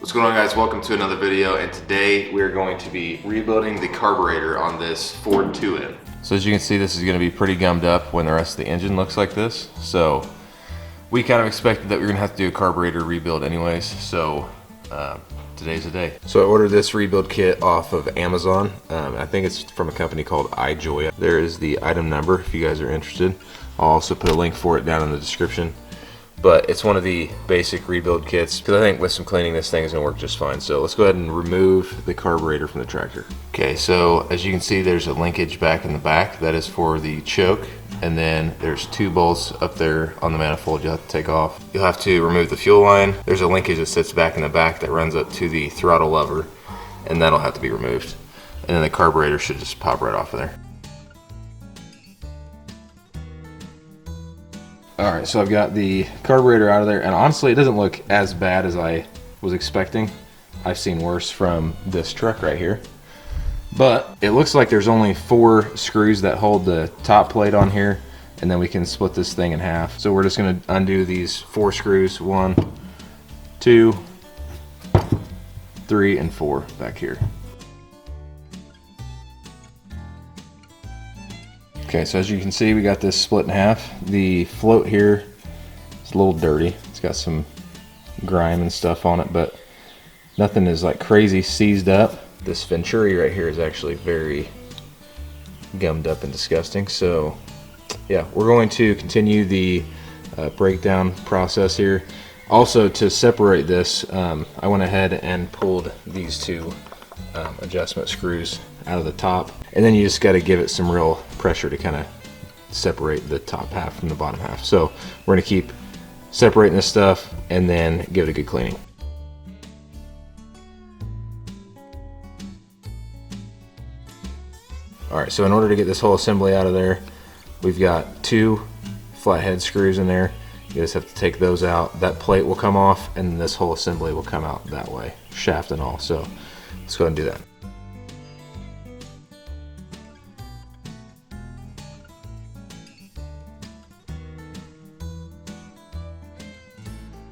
What's going on, guys? Welcome to another video, and today we're going to be rebuilding the carburetor on this Ford 2M. So as you can see, this is going to be pretty gummed up when the rest of the engine looks like this. So we kind of expected that we were going to have to do a carburetor rebuild anyways, so today's the day. So I ordered this rebuild kit off of Amazon. I think it's from a company called iJoy. There is the item number if you guys are interested. I'll also put a link for it down in the description. But it's one of the basic rebuild kits, because I think with some cleaning this thing is going to work just fine. So let's go ahead and remove the carburetor from the tractor. Okay, so as you can see, there's a linkage back in the back. That is for the choke. And then there's two bolts up there on the manifold you'll have to take off. You'll have to remove the fuel line. There's a linkage that sits back in the back that runs up to the throttle lever, and that'll have to be removed. And then the carburetor should just pop right off of there. Alright, so I've got the carburetor out of there, and honestly it doesn't look as bad as I was expecting. I've seen worse from this truck right here. But it looks like there's only 4 screws that hold the top plate on here, and then we can split this thing in half. So we're just going to undo these 4 screws, 1, 2, 3, and 4 back here. Okay, so as you can see, we got this split in half. The float here is a little dirty. It's got some grime and stuff on it, but nothing is like crazy seized up. This venturi right here is actually very gummed up and disgusting. So yeah, we're going to continue the breakdown process here. Also, to separate this, I went ahead and pulled these 2 adjustment screws out of the top, and then you just got to give it some real pressure to kind of separate the top half from the bottom half. So we're going to keep separating this stuff and then give it a good cleaning. Alright, so in order to get this whole assembly out of there, we've got 2 flathead screws in there. You just have to take those out. That plate will come off, and this whole assembly will come out that way, shaft and all. So let's go ahead and do that.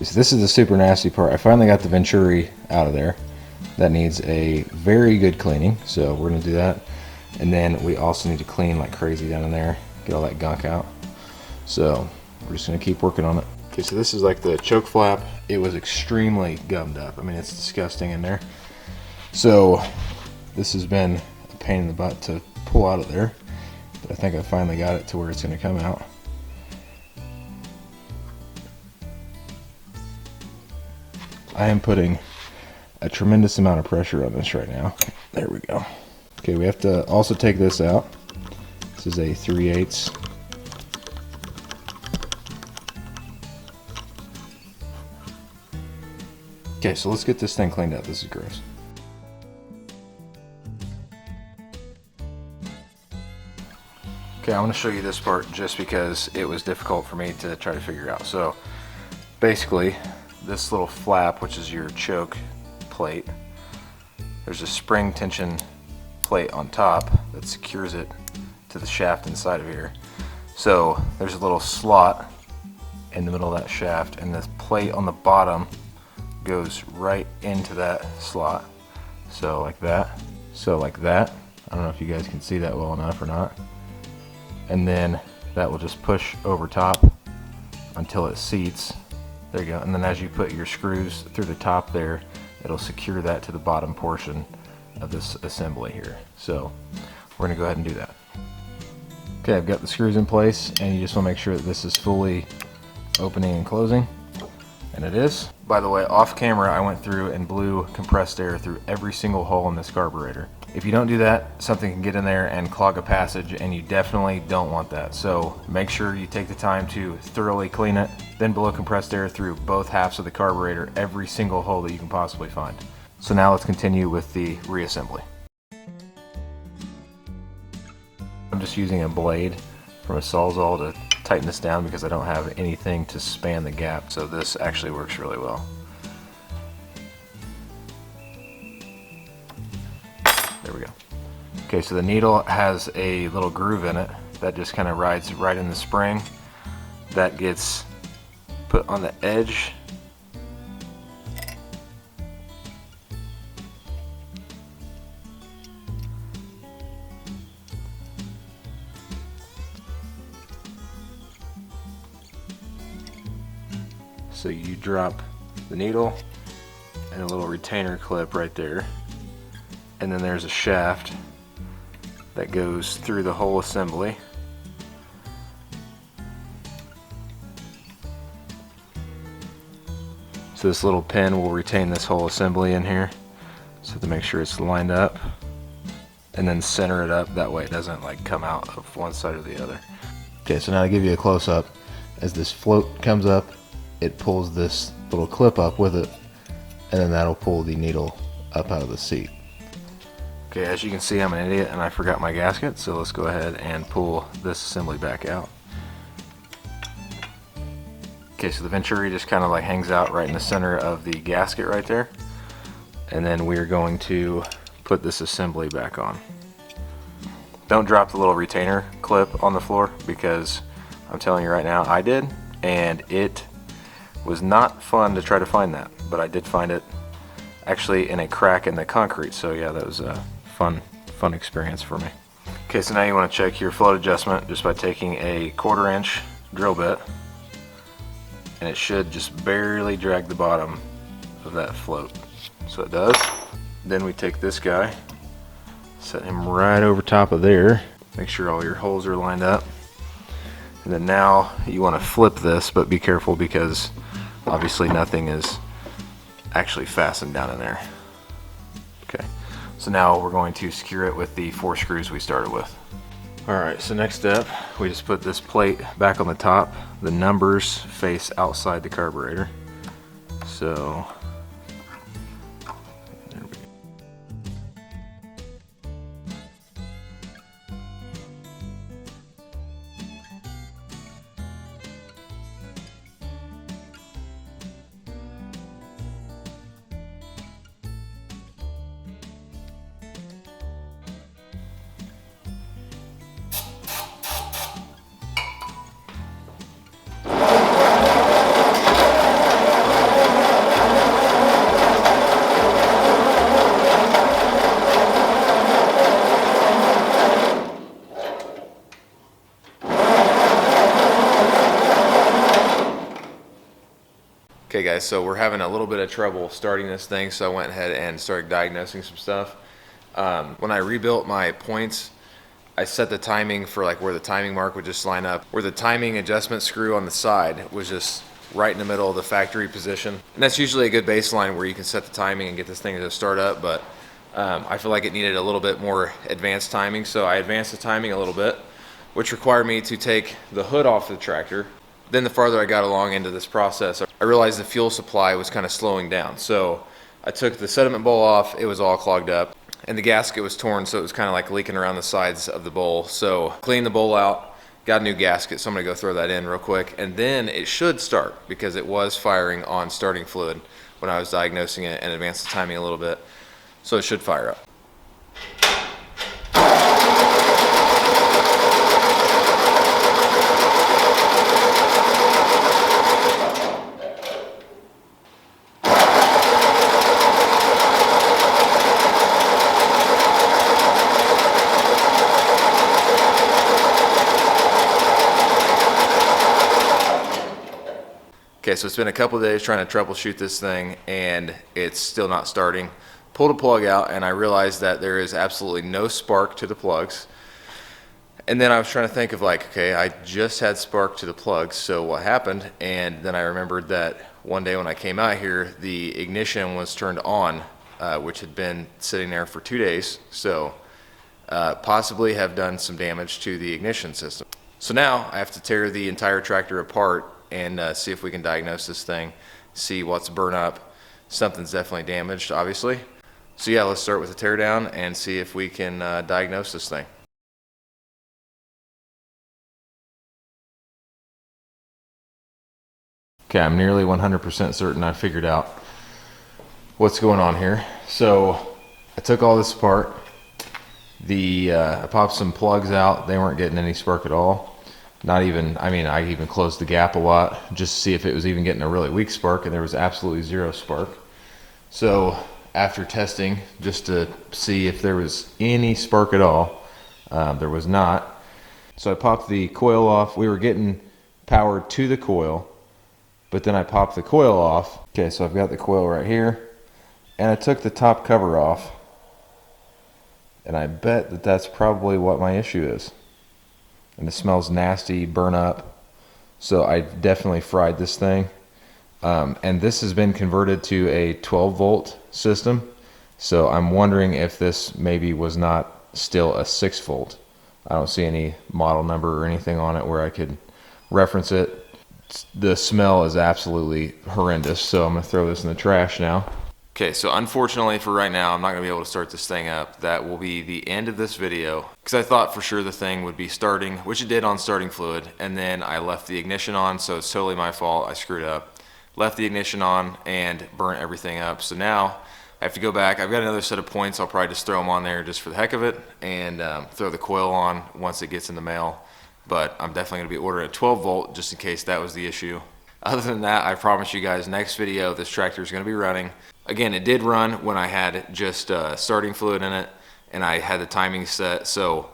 So this is the super nasty part. I finally got the venturi out of there. That needs a very good cleaning, so we're going to do that. And then we also need to clean like crazy down in there, get all that gunk out. So we're just going to keep working on it. Okay, so this is like the choke flap. It was extremely gummed up. I mean, it's disgusting in there. So this has been a pain in the butt to pull out of there, but I think I finally got it to where it's going to come out. I am putting a tremendous amount of pressure on this right now. There we go. Okay, we have to also take this out. This is a 3/8. Okay, so let's get this thing cleaned up. This is gross. Okay, I want to show you this part just because it was difficult for me to try to figure out. So basically, this little flap, which is your choke plate, there's a spring tension plate on top that secures it to the shaft inside of here. So there's a little slot in the middle of that shaft, and this plate on the bottom goes right into that slot. So like that. So like that. I don't know if you guys can see that well enough or not. And then that will just push over top until it seats. There you go. And then as you put your screws through the top there, it'll secure that to the bottom portion of this assembly here. So we're going to go ahead and do that. Okay, I've got the screws in place, and you just want to make sure that this is fully opening and closing. And it is. By the way, off camera, I went through and blew compressed air through every single hole in this carburetor. If you don't do that, something can get in there and clog a passage, and you definitely don't want that. So make sure you take the time to thoroughly clean it, then blow compressed air through both halves of the carburetor, every single hole that you can possibly find. So now let's continue with the reassembly. I'm just using a blade from a Sawzall to tighten this down because I don't have anything to span the gap, so this actually works really well. There we go. Okay, so the needle has a little groove in it that just kind of rides right in the spring. That gets put on the edge So you drop the needle and a little retainer clip right there, and then there's a shaft that goes through the whole assembly. So this little pin will retain this whole assembly in here, so to make sure it's lined up, and then center it up, that way it doesn't like come out of one side or the other. Okay, so now to give you a close-up, as this float comes up, it pulls this little clip up with it, and then that'll pull the needle up out of the seat. Okay, as you can see, I'm an idiot and I forgot my gasket, so let's go ahead and pull this assembly back out. Okay, so the venturi just kind of like hangs out right in the center of the gasket right there, and then we're going to put this assembly back on. Don't drop the little retainer clip on the floor, because I'm telling you right now, I did, and it was not fun to try to find that, but I did find it actually in a crack in the concrete. So yeah, that was a fun experience for me. Okay, so now you want to check your float adjustment just by taking a 1/4 inch drill bit, and it should just barely drag the bottom of that float. So it does. Then we take this guy, set him right over top of there, make sure all your holes are lined up, and then now you want to flip this, but be careful because obviously nothing is actually fastened down in there. Okay, so now we're going to secure it with the 4 screws we started with. Alright, so next step, we just put this plate back on the top. The numbers face outside the carburetor. So there we go. Okay guys, so we're having a little bit of trouble starting this thing, so I went ahead and started diagnosing some stuff. When I rebuilt my points, I set the timing for like where the timing mark would just line up, where the timing adjustment screw on the side was just right in the middle of the factory position. And that's usually a good baseline where you can set the timing and get this thing to start up, but I feel like it needed a little bit more advanced timing, so I advanced the timing a little bit, which required me to take the hood off the tractor. Then the farther I got along into this process, I realized the fuel supply was kind of slowing down. So I took the sediment bowl off, it was all clogged up, and the gasket was torn, so it was kind of like leaking around the sides of the bowl. So cleaned the bowl out, got a new gasket, so I'm gonna go throw that in real quick, and then it should start, because it was firing on starting fluid when I was diagnosing it and advanced the timing a little bit. So it should fire up. Okay, so it's been a couple of days trying to troubleshoot this thing, and it's still not starting. Pulled a plug out, and I realized that there is absolutely no spark to the plugs. And then I was trying to think of like, okay, I just had spark to the plugs, so what happened? And then I remembered that one day when I came out here, the ignition was turned on, which had been sitting there for 2 days. So possibly have done some damage to the ignition system. So now I have to tear the entire tractor apart and see if we can diagnose this thing, see what's burnt up. Something's definitely damaged, obviously. So yeah, let's start with the tear down and see if we can diagnose this thing. Okay, I'm nearly 100% certain I figured out what's going on here. So I took all this apart. I popped some plugs out. They weren't getting any spark at all. Not even, I mean, I even closed the gap a lot just to see if it was even getting a really weak spark, and there was absolutely zero spark. So after testing, just to see if there was any spark at all, there was not. So I popped the coil off. We were getting power to the coil, but then I popped the coil off. Okay, so I've got the coil right here, and I took the top cover off, and I bet that that's probably what my issue is. And it smells nasty, burn up. So I definitely fried this thing. And this has been converted to a 12 volt system. So I'm wondering if this maybe was not still a 6 volt. I don't see any model number or anything on it where I could reference it. The smell is absolutely horrendous, so I'm gonna throw this in the trash now. Okay, so unfortunately for right now, I'm not gonna be able to start this thing up. That will be the end of this video, because I thought for sure the thing would be starting, which it did on starting fluid, and then I left the ignition on, so it's totally my fault. I screwed up. Left the ignition on and burnt everything up. So now I have to go back. I've got another set of points. I'll probably just throw them on there just for the heck of it, and throw the coil on once it gets in the mail. But I'm definitely gonna be ordering a 12 volt just in case that was the issue. Other than that, I promise you guys, next video, this tractor is gonna be running. Again, it did run when I had just starting fluid in it, and I had the timing set, so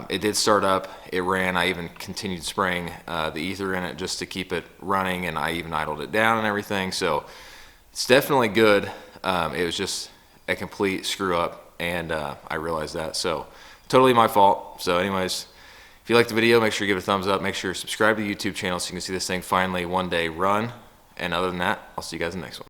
it did start up, it ran. I even continued spraying the ether in it just to keep it running, and I even idled it down and everything, so it's definitely good. It was just a complete screw up, and I realized that, so totally my fault. So anyways, if you liked the video, make sure you give it a thumbs up. Make sure you subscribe to the YouTube channel so you can see this thing finally one day run. And other than that, I'll see you guys in the next one.